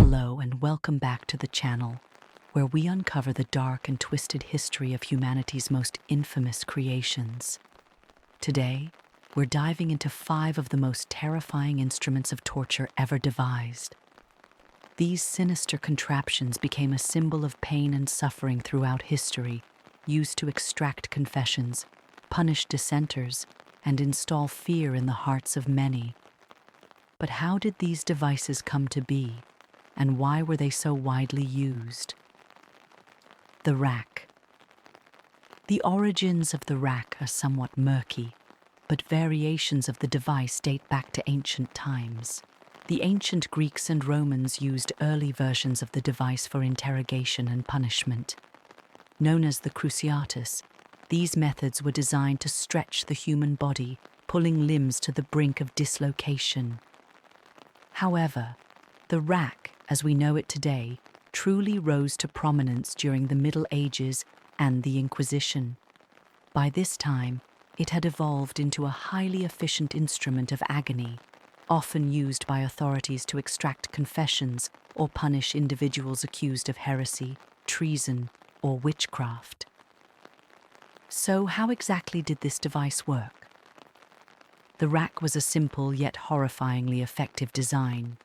Hello and welcome back to the channel, where we uncover the dark and twisted history of humanity's most infamous creations. Today, we're diving into 5 of the most terrifying instruments of torture ever devised. These sinister contraptions became a symbol of pain and suffering throughout history, used to extract confessions, punish dissenters, and install fear in the hearts of many. But how did these devices come to be, and why were they so widely used? The rack. The origins of the rack are somewhat murky, but variations of the device date back to ancient times. The ancient Greeks and Romans used early versions of the device for interrogation and punishment. Known as the cruciatus, these methods were designed to stretch the human body, pulling limbs to the brink of dislocation. However, the rack, as we know it today, truly rose to prominence during the Middle Ages and the Inquisition. By this time, it had evolved into a highly efficient instrument of agony, often used by authorities to extract confessions or punish individuals accused of heresy, treason, or witchcraft. So, how exactly did this device work? The rack was a simple yet horrifyingly effective design.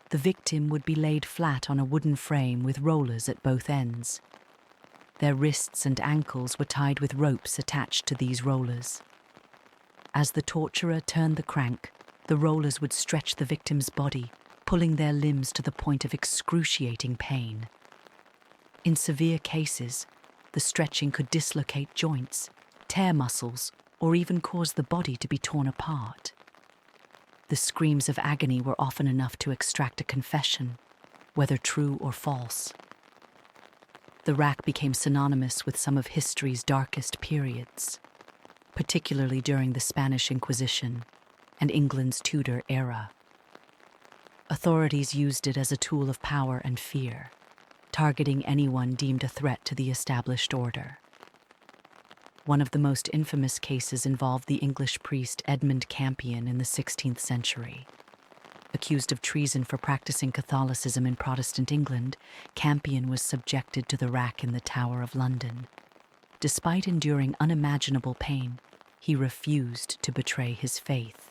The victim would be laid flat on a wooden frame with rollers at both ends. Their wrists and ankles were tied with ropes attached to these rollers. As the torturer turned the crank, the rollers would stretch the victim's body, pulling their limbs to the point of excruciating pain. In severe cases, the stretching could dislocate joints, tear muscles, or even cause the body to be torn apart. The screams of agony were often enough to extract a confession, whether true or false. The rack became synonymous with some of history's darkest periods, particularly during the Spanish Inquisition and England's Tudor era. Authorities used it as a tool of power and fear, targeting anyone deemed a threat to the established order. One of the most infamous cases involved the English priest Edmund Campion in the 16th century. Accused of treason for practicing Catholicism in Protestant England, Campion was subjected to the rack in the Tower of London. Despite enduring unimaginable pain, he refused to betray his faith.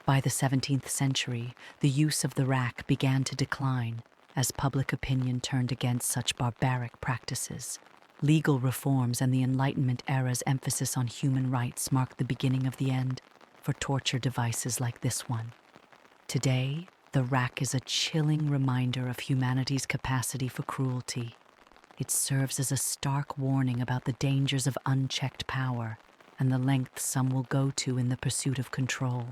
By the 17th century, the use of the rack began to decline as public opinion turned against such barbaric practices. Legal reforms and the Enlightenment era's emphasis on human rights marked the beginning of the end for torture devices like this one. Today, the rack is a chilling reminder of humanity's capacity for cruelty. It serves as a stark warning about the dangers of unchecked power and the lengths some will go to in the pursuit of control.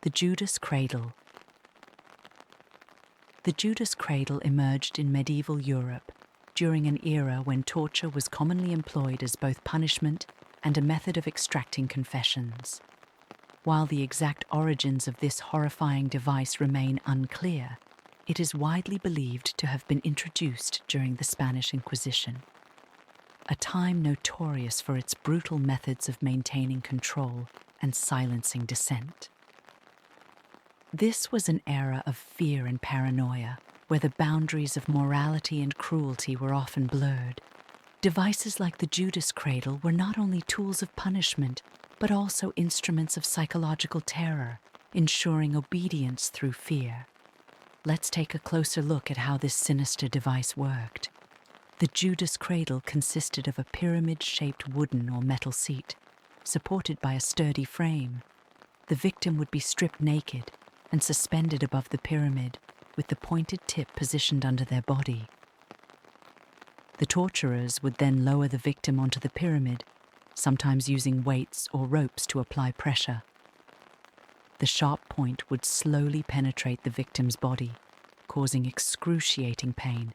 The Judas Cradle. The Judas Cradle emerged in medieval Europe during an era when torture was commonly employed as both punishment and a method of extracting confessions. While the exact origins of this horrifying device remain unclear, it is widely believed to have been introduced during the Spanish Inquisition, a time notorious for its brutal methods of maintaining control and silencing dissent. This was an era of fear and paranoia, where the boundaries of morality and cruelty were often blurred. Devices like the Judas Cradle were not only tools of punishment, but also instruments of psychological terror, ensuring obedience through fear. Let's take a closer look at how this sinister device worked. The Judas Cradle consisted of a pyramid-shaped wooden or metal seat, supported by a sturdy frame. The victim would be stripped naked and suspended above the pyramid, with the pointed tip positioned under their body. The torturers would then lower the victim onto the pyramid, sometimes using weights or ropes to apply pressure. The sharp point would slowly penetrate the victim's body, causing excruciating pain.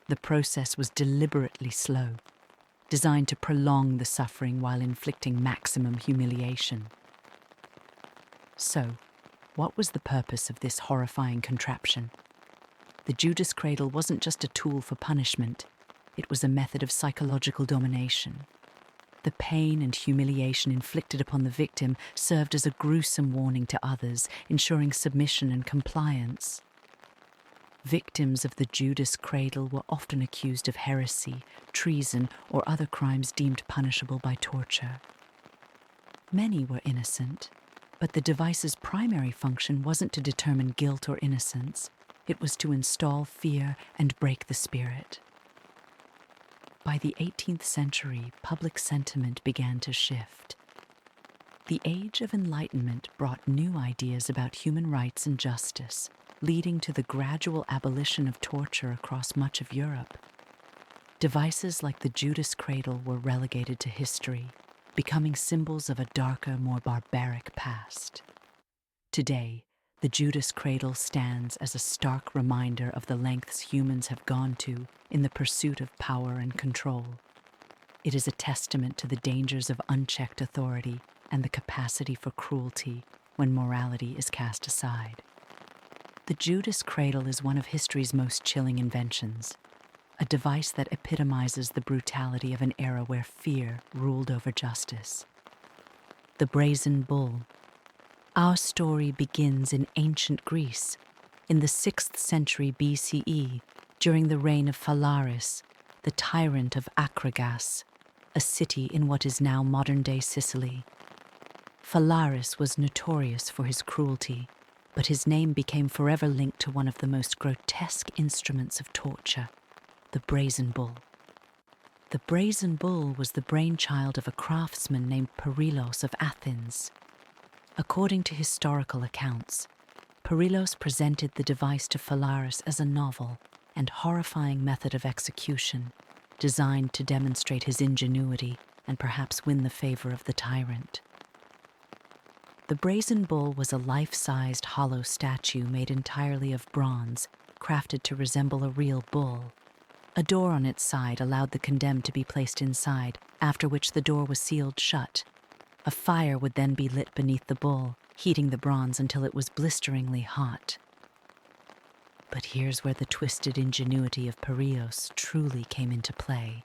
The process was deliberately slow, designed to prolong the suffering while inflicting maximum humiliation. So, what was the purpose of this horrifying contraption? The Judas Cradle wasn't just a tool for punishment, it was a method of psychological domination. The pain and humiliation inflicted upon the victim served as a gruesome warning to others, ensuring submission and compliance. Victims of the Judas cradle were often accused of heresy, treason, or other crimes deemed punishable by torture. Many were innocent, but the device's primary function wasn't to determine guilt or innocence. It was to install fear and break the spirit. By the 18th century, public sentiment began to shift. The Age of Enlightenment brought new ideas about human rights and justice, leading to the gradual abolition of torture across much of Europe. Devices like the Judas cradle were relegated to history, becoming symbols of a darker, more barbaric past. Today, the Judas cradle stands as a stark reminder of the lengths humans have gone to in the pursuit of power and control. It is a testament to the dangers of unchecked authority and the capacity for cruelty when morality is cast aside. The Judas cradle is one of history's most chilling inventions, a device that epitomizes the brutality of an era where fear ruled over justice. The brazen bull. Our story begins in ancient Greece, in the 6th century BCE, during the reign of Phalaris, the tyrant of Acragas, a city in what is now modern-day Sicily. Phalaris was notorious for his cruelty, but his name became forever linked to one of the most grotesque instruments of torture, the brazen bull. The brazen bull was the brainchild of a craftsman named Perilos of Athens. According to historical accounts, Perilos presented the device to Phalaris as a novel and horrifying method of execution, designed to demonstrate his ingenuity and perhaps win the favor of the tyrant. The brazen bull was a life-sized hollow statue made entirely of bronze, crafted to resemble a real bull. A door on its side allowed the condemned to be placed inside, after which the door was sealed shut. A fire would then be lit beneath the bull, heating the bronze until it was blisteringly hot. But here's where the twisted ingenuity of Perilos truly came into play.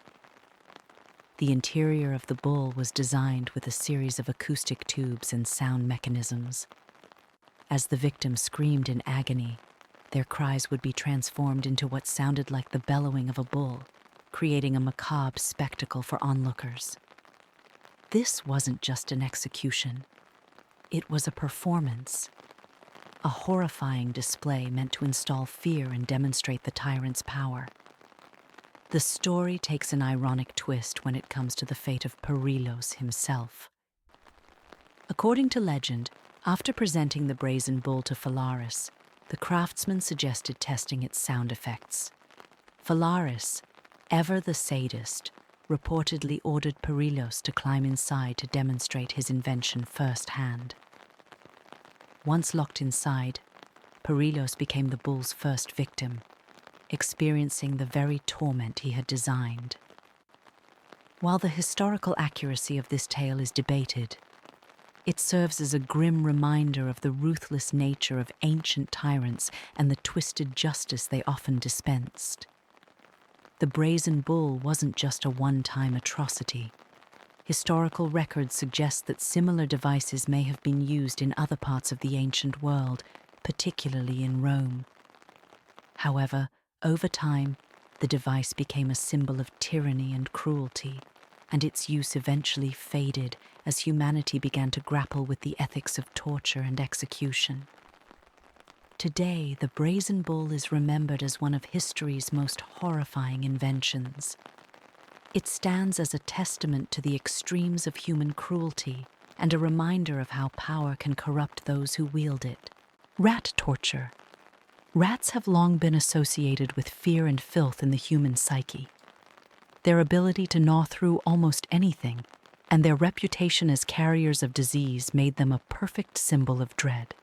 The interior of the bull was designed with a series of acoustic tubes and sound mechanisms. As the victim screamed in agony, their cries would be transformed into what sounded like the bellowing of a bull, creating a macabre spectacle for onlookers. This wasn't just an execution. It was a performance, a horrifying display meant to install fear and demonstrate the tyrant's power. The story takes an ironic twist when it comes to the fate of Perilos himself. According to legend, after presenting the brazen bull to Phalaris, the craftsman suggested testing its sound effects. Phalaris, ever the sadist, reportedly ordered Perilos to climb inside to demonstrate his invention firsthand. Once locked inside, Perilos became the bull's first victim, experiencing the very torment he had designed. While the historical accuracy of this tale is debated, it serves as a grim reminder of the ruthless nature of ancient tyrants and the twisted justice they often dispensed. The brazen bull wasn't just a one-time atrocity. Historical records suggest that similar devices may have been used in other parts of the ancient world, particularly in Rome. However, over time, the device became a symbol of tyranny and cruelty, and its use eventually faded as humanity began to grapple with the ethics of torture and execution. Today, the brazen bull is remembered as one of history's most horrifying inventions. It stands as a testament to the extremes of human cruelty and a reminder of how power can corrupt those who wield it. Rat torture. Rats have long been associated with fear and filth in the human psyche. Their ability to gnaw through almost anything, and their reputation as carriers of disease made them a perfect symbol of dread.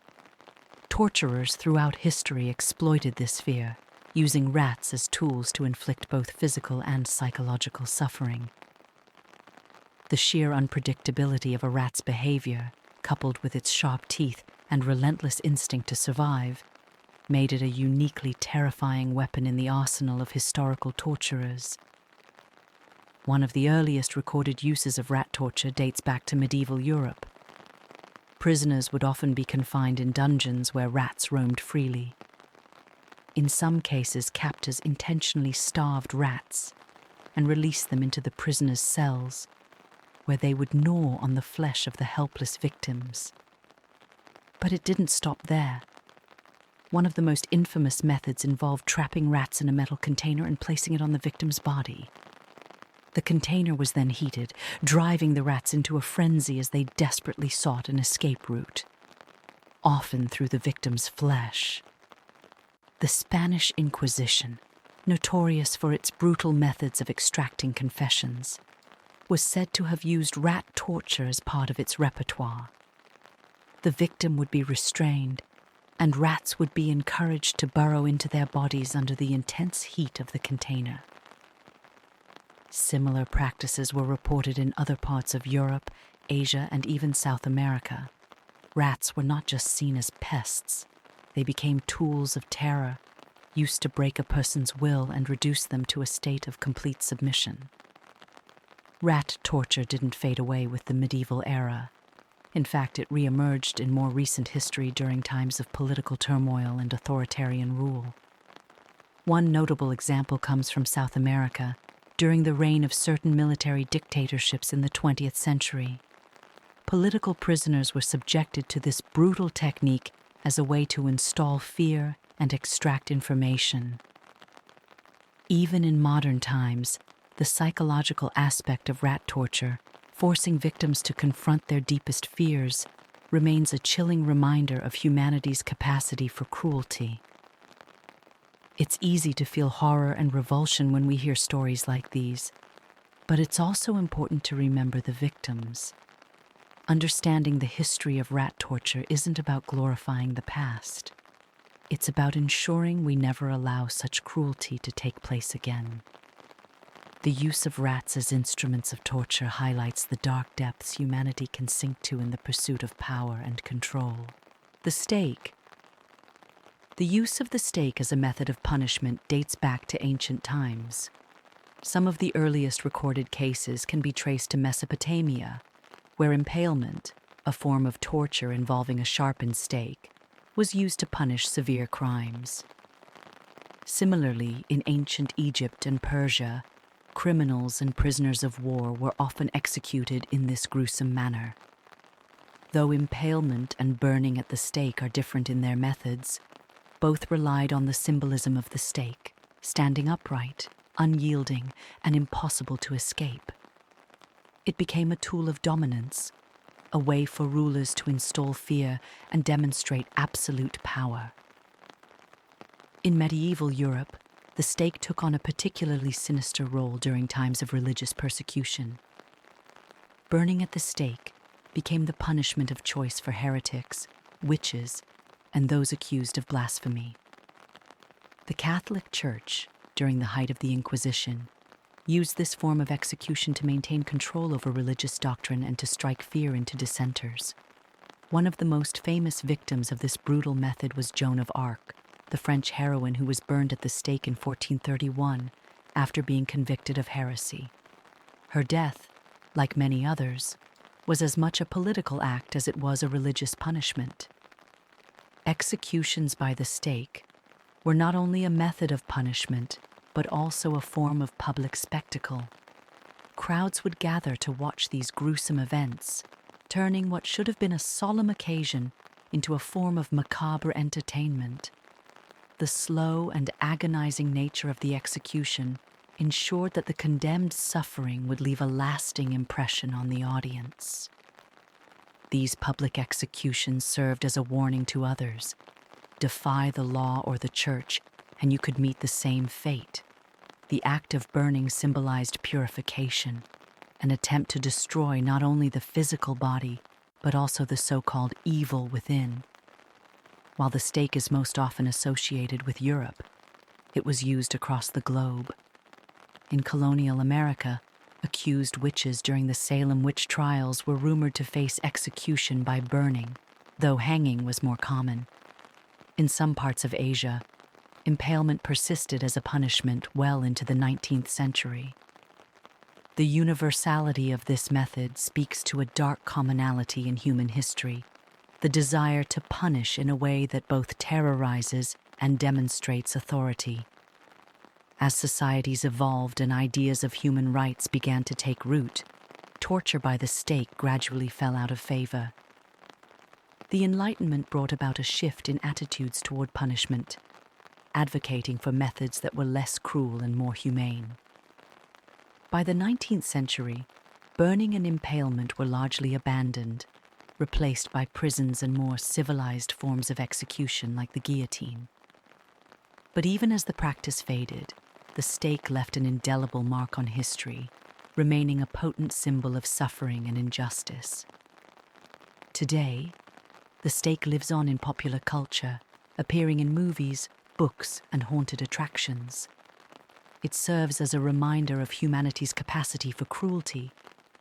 Torturers throughout history exploited this fear, using rats as tools to inflict both physical and psychological suffering. The sheer unpredictability of a rat's behavior, coupled with its sharp teeth and relentless instinct to survive, made it a uniquely terrifying weapon in the arsenal of historical torturers. One of the earliest recorded uses of rat torture dates back to medieval Europe. Prisoners would often be confined in dungeons where rats roamed freely. In some cases, captors intentionally starved rats and released them into the prisoners' cells, where they would gnaw on the flesh of the helpless victims. But it didn't stop there. One of the most infamous methods involved trapping rats in a metal container and placing it on the victim's body. The container was then heated, driving the rats into a frenzy as they desperately sought an escape route, often through the victim's flesh. The Spanish Inquisition, notorious for its brutal methods of extracting confessions, was said to have used rat torture as part of its repertoire. The victim would be restrained, and rats would be encouraged to burrow into their bodies under the intense heat of the container. Similar practices were reported in other parts of Europe, Asia, and even South America. Rats were not just seen as pests. They became tools of terror, used to break a person's will and reduce them to a state of complete submission. Rat torture didn't fade away with the medieval era. In fact, it re-emerged in more recent history during times of political turmoil and authoritarian rule. One notable example comes from South America, during the reign of certain military dictatorships in the 20th century. Political prisoners were subjected to this brutal technique as a way to install fear and extract information. Even in modern times, the psychological aspect of rat torture, forcing victims to confront their deepest fears, remains a chilling reminder of humanity's capacity for cruelty. It's easy to feel horror and revulsion when we hear stories like these, but it's also important to remember the victims. Understanding the history of rat torture isn't about glorifying the past. It's about ensuring we never allow such cruelty to take place again. The use of rats as instruments of torture highlights the dark depths humanity can sink to in the pursuit of power and control. The stake. The use of the stake as a method of punishment dates back to ancient times. Some of the earliest recorded cases can be traced to Mesopotamia, where impalement, a form of torture involving a sharpened stake, was used to punish severe crimes. Similarly, in ancient Egypt and Persia, criminals and prisoners of war were often executed in this gruesome manner. Though impalement and burning at the stake are different in their methods, both relied on the symbolism of the stake, standing upright, unyielding, and impossible to escape. It became a tool of dominance, a way for rulers to install fear and demonstrate absolute power. In medieval Europe, the stake took on a particularly sinister role during times of religious persecution. Burning at the stake became the punishment of choice for heretics, witches, and those accused of blasphemy. The Catholic Church, during the height of the Inquisition, used this form of execution to maintain control over religious doctrine and to strike fear into dissenters. One of the most famous victims of this brutal method was Joan of Arc, the French heroine who was burned at the stake in 1431 after being convicted of heresy. Her death, like many others, was as much a political act as it was a religious punishment. Executions by the stake were not only a method of punishment, but also a form of public spectacle. Crowds would gather to watch these gruesome events, turning what should have been a solemn occasion into a form of macabre entertainment. The slow and agonizing nature of the execution ensured that the condemned's suffering would leave a lasting impression on the audience. These public executions served as a warning to others. Defy the law or the church, and you could meet the same fate. The act of burning symbolized purification, an attempt to destroy not only the physical body, but also the so-called evil within. While the stake is most often associated with Europe, it was used across the globe. In colonial America, accused witches during the Salem witch trials were rumored to face execution by burning, though hanging was more common. In some parts of Asia, impalement persisted as a punishment well into the 19th century. The universality of this method speaks to a dark commonality in human history, the desire to punish in a way that both terrorizes and demonstrates authority. As societies evolved and ideas of human rights began to take root, torture by the stake gradually fell out of favor. The Enlightenment brought about a shift in attitudes toward punishment, advocating for methods that were less cruel and more humane. By the 19th century, burning and impalement were largely abandoned, replaced by prisons and more civilized forms of execution like the guillotine. But even as the practice faded, the stake left an indelible mark on history, remaining a potent symbol of suffering and injustice. Today, the stake lives on in popular culture, appearing in movies, books, and haunted attractions. It serves as a reminder of humanity's capacity for cruelty,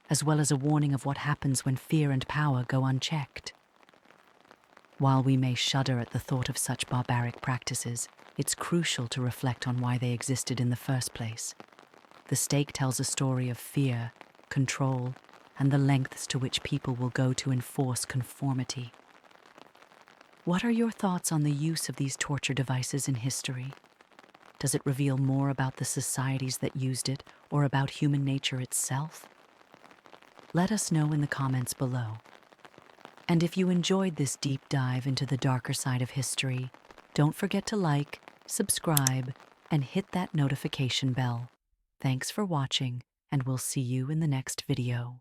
as well as a warning of what happens when fear and power go unchecked. While we may shudder at the thought of such barbaric practices, it's crucial to reflect on why they existed in the first place. The stake tells a story of fear, control, and the lengths to which people will go to enforce conformity. What are your thoughts on the use of these torture devices in history? Does it reveal more about the societies that used it or about human nature itself? Let us know in the comments below. And if you enjoyed this deep dive into the darker side of history, don't forget to like, subscribe, and hit that notification bell. Thanks for watching, and we'll see you in the next video.